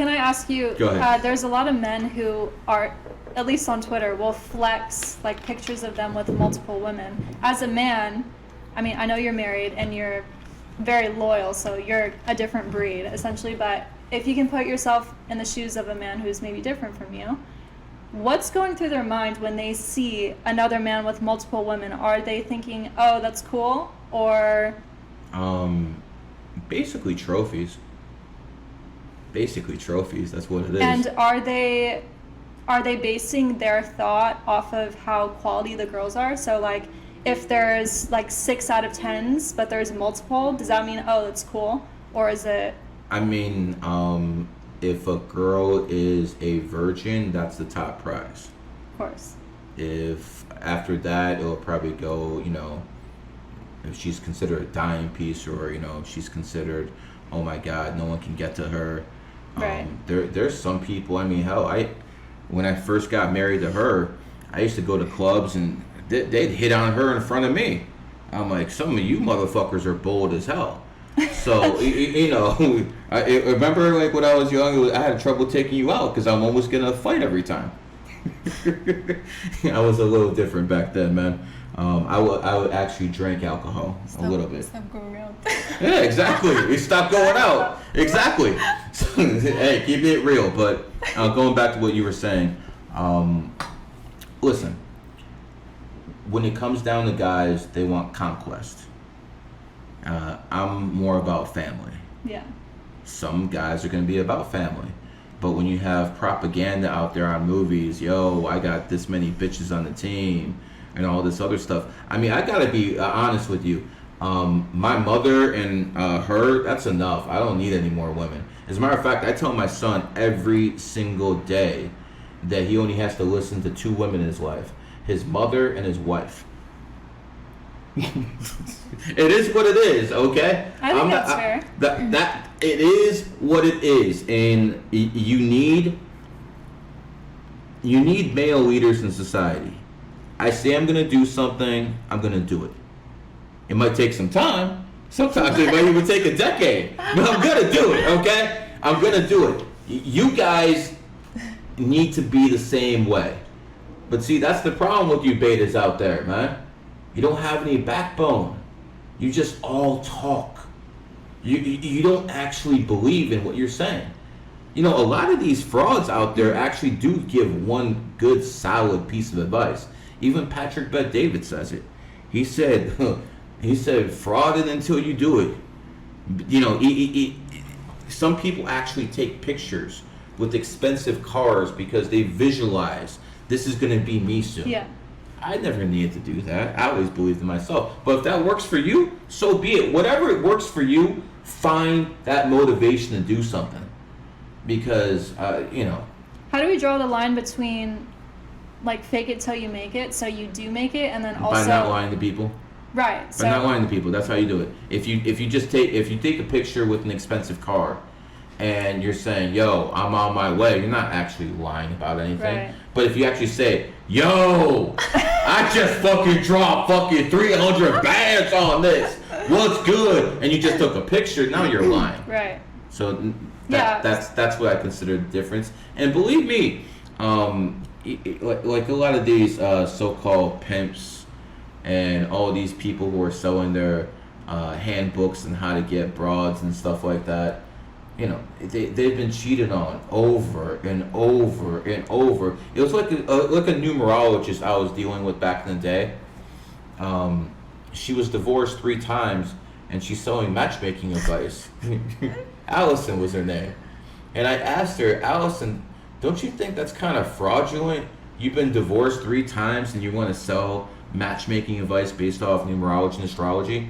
Can I ask you, Go ahead. There's a lot of men who are, at least on Twitter, will flex like pictures of them with multiple women. As a man, I mean, I know you're married and you're very loyal, so you're a different breed, essentially, but if you can put yourself in the shoes of a man who's maybe different from you, what's going through their mind when they see another man with multiple women? Are they thinking, oh, that's cool, or... Basically trophies. That's what it is. And are they basing their thought off of how quality the girls are? So like if there's like 6 out of 10s but there's multiple, does that mean, oh, that's cool? Or is it... I mean, if a girl is a virgin, that's the top prize. Of course. If after that, it'll probably go, you know, if she's considered a dying piece, or, you know, if she's considered, oh my God, no one can get to her. Right. There's some people, I mean, hell, when I first got married to her, I used to go to clubs and they'd hit on her in front of me. I'm like, some of you motherfuckers are bold as hell. So, you know, I remember like when I was young, I had trouble taking you out because I'm almost getting a fight every time. I was a little different back then, man. I would actually drink alcohol a little bit. Stop going out. Yeah, exactly. We stopped going out. Exactly. So, hey, keep it real. But going back to what you were saying, listen, when it comes down to guys, they want conquest. I'm more about family. Yeah. Some guys are going to be about family. But when you have propaganda out there on movies, yo, I got this many bitches on the team and all this other stuff. I mean, I got to be honest with you. My mother and her, that's enough. I don't need any more women. As a matter of fact, I tell my son every single day that he only has to listen to 2 women in his life, his mother and his wife. It is what it is, okay? I think that's fair. That it is what it is, and you need male leaders in society. I say I'm gonna do something, I'm gonna do it. It might take some time. Sometimes it might even take a decade, but I'm gonna do it, okay? I'm gonna do it. You guys need to be the same way. But see, that's the problem with you betas out there, man. You don't have any backbone. You just all talk. You don't actually believe in what you're saying. You know, a lot of these frauds out there actually do give one good, solid piece of advice. Even Patrick Bet-David says it. He said, fraud it until you do it. You know, some people actually take pictures with expensive cars because they visualize this is going to be me soon. Yeah. I never needed to do that. I always believed in myself. But if that works for you, so be it. Whatever it works for you, find that motivation to do something. Because, you know. How do we draw the line between, like, fake it till you make it, so you do make it, and then also... By not lying to people. Right. By not lying to people. That's how you do it. If you take a picture with an expensive car, and you're saying, yo, I'm on my way, you're not actually lying about anything. Right. But if you actually say, yo, I just fucking dropped fucking 300 bands on this, what's good? And you just took a picture, now you're lying. Right. So that's what I consider the difference. And believe me, like a lot of these so-called pimps and all these people who are selling their handbooks on how to get broads and stuff like that, you know, they've been cheated on over and over and over. It was like a numerologist I was dealing with back in the day. She was divorced 3 times, and she's selling matchmaking advice. Allison was her name. And I asked her, Allison, don't you think that's kind of fraudulent? You've been divorced 3 times, and you want to sell matchmaking advice based off numerology and astrology?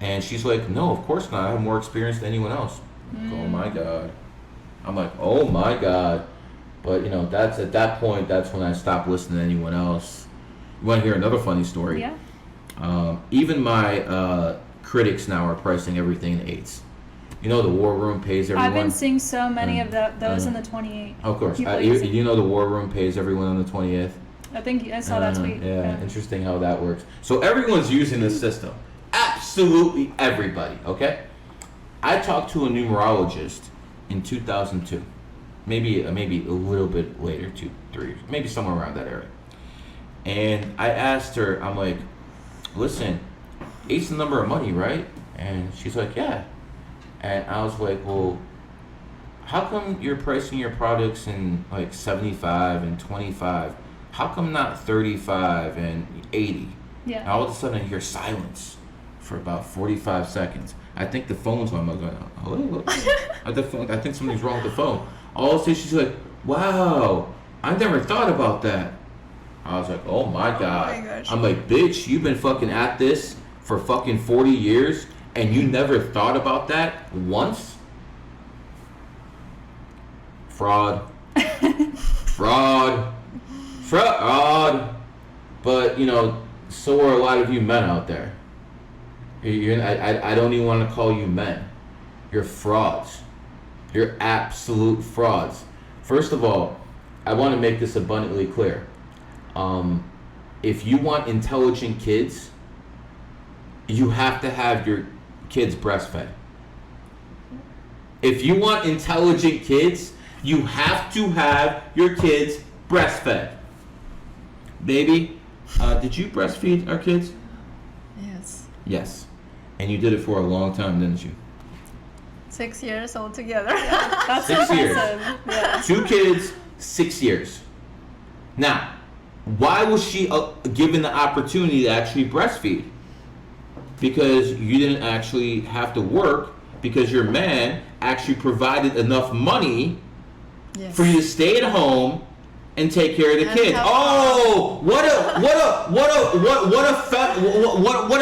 And she's like, no, of course not. I have more experience than anyone else. Oh my God. I'm like, oh my God. But you know, that's at that point, that's when I stopped listening to anyone else. You want to hear another funny story? Yeah. Even my critics now are pricing everything in 8s. You know, the War Room pays everyone. I've been seeing so many of those in the 28. Of course. You know the War Room pays everyone on the 28th? I think I saw that tweet. Yeah, interesting how that works. So everyone's using this system. Absolutely everybody, okay? I talked to a numerologist in 2002. maybe a little bit later, 2, 3, maybe somewhere around that area. And I asked her, I'm like, listen, 8's the number of money, right? And she's like, yeah. And I was like, well, how come you're pricing your products in like 75 and 25? How come not 35 and 80? Yeah. And all of a sudden I hear silence for about 45 seconds. I think the phone's on. I'm going, hello? I think something's wrong with the phone. All of a sudden she's like, wow, I never thought about that. I was like, oh my God. Oh my gosh. I'm like, bitch, you've been fucking at this for fucking 40 years and you never thought about that once? Fraud. Fraud. But, you know, so are a lot of you men out there. I don't even want to call you men. You're frauds. You're absolute frauds. First of all, I want to make this abundantly clear. If you want intelligent kids, you have to have your kids breastfed. If you want intelligent kids, you have to have your kids breastfed. Baby, did you breastfeed our kids? Yes. Yes. And you did it for a long time, didn't you? 6 years altogether. That's 6 years. impressive. Yeah. 2 kids, 6 years. Now, why was she given the opportunity to actually breastfeed? Because you didn't actually have to work, because your man actually provided enough money Yes. for you to stay at home and take care of the And kids. have Oh, what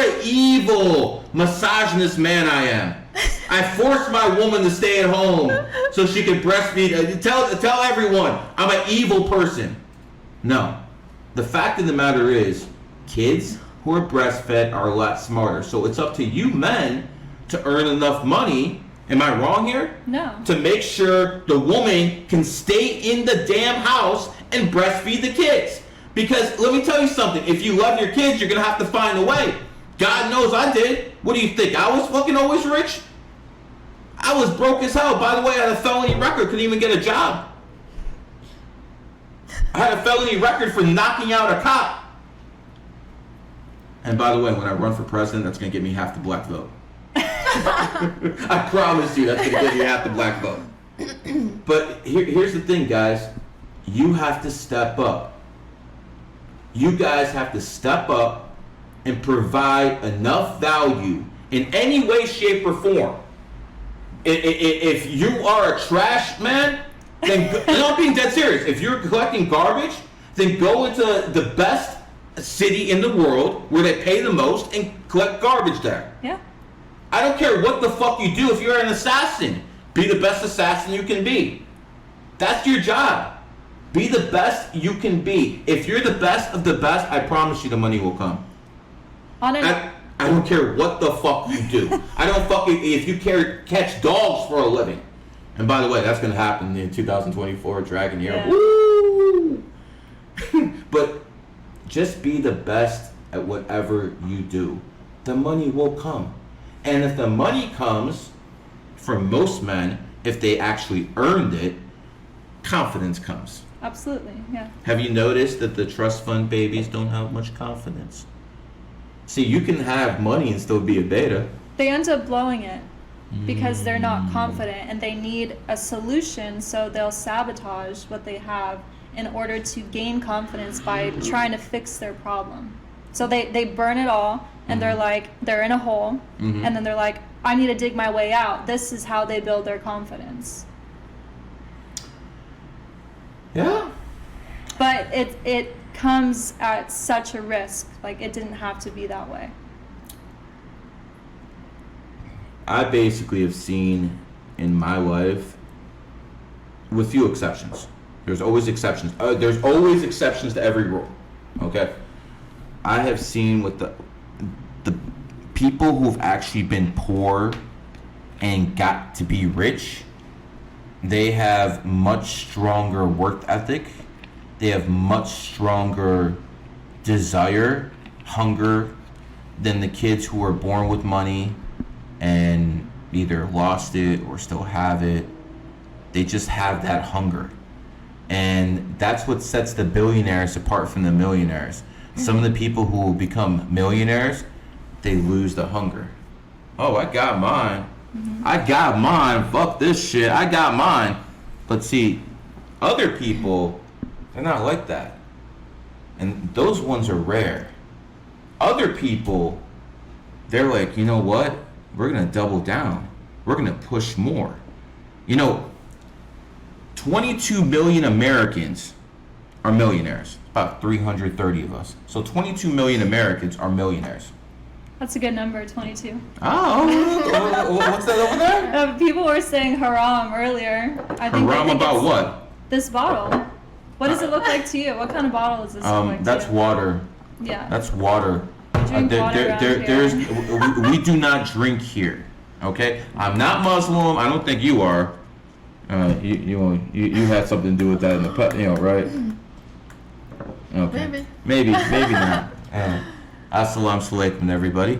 a evil misogynist man I am. I forced my woman to stay at home so she could breastfeed. Tell everyone I'm an evil person. No. The fact of the matter is, kids who are breastfed are a lot smarter. So it's up to you men to earn enough money. Am I wrong here? No. To make sure the woman can stay in the damn house and breastfeed the kids. Because let me tell you something, if you love your kids, you're gonna have to find a way. God knows I did. What do you think? I was fucking always rich? I was broke as hell. By the way, I had a felony record, couldn't even get a job. I had a felony record for knocking out a cop. And by the way, when I run for president, that's gonna get me half the black vote. I promise you, that's gonna give you half the black vote. But here's the thing, guys. You have to step up. You guys have to step up and provide enough value in any way, shape, or form. If you are a trash man, then and I'm being dead serious. If you're collecting garbage, then go into the best city in the world where they pay the most and collect garbage there. Yeah. I don't care what the fuck you do. If you're an assassin, be the best assassin you can be. That's your job. Be the best you can be. If you're the best of the best, I promise you the money will come. I don't care what the fuck you do. I don't fucking, if you catch dogs for a living. And by the way, that's gonna happen in 2024 Dragon Year. Yeah. Woo! But just be the best at whatever you do. The money will come. And if the money comes, for most men, if they actually earned it, confidence comes. Absolutely. Yeah. Have you noticed that the trust fund babies don't have much confidence? See, you can have money and still be a beta. They end up blowing it because they're not confident and they need a solution, so they'll sabotage what they have in order to gain confidence by trying to fix their problem. So they burn it all and they're like, they're in a hole, and then they're like, I need to dig my way out. This is how they build their confidence. Yeah. But it comes at such a risk. Like, it didn't have to be that way. I basically have seen in my life, with few exceptions. There's always exceptions. There's always exceptions to every rule. Okay? I have seen with the people who've actually been poor and got to be rich, they have much stronger work ethic. They have much stronger desire, hunger than the kids who were born with money and either lost it or still have it. They just have that hunger. And that's what sets the billionaires apart from the millionaires. Some of the people who will become millionaires, they lose the hunger. Oh, I got mine. I got mine. Fuck this shit. I got mine. But see, other people, they're not like that. And those ones are rare. Other people, they're like, you know what? We're going to double down. We're going to push more. 22 million Americans are millionaires. About 330 of us. So 22 million Americans are millionaires. That's a good number, 22. Oh, what's that over there? People were saying haram earlier. I think Haram about it's what? This bottle. What does it look like to you? What kind of bottle is this look like That's to you? water. Yeah. That's water. Drink water around here. We do not drink here. Okay, I'm not Muslim. I don't think you are. You had something to do with that in the right? Okay. Maybe. Maybe not. Assalamu alaikum, everybody.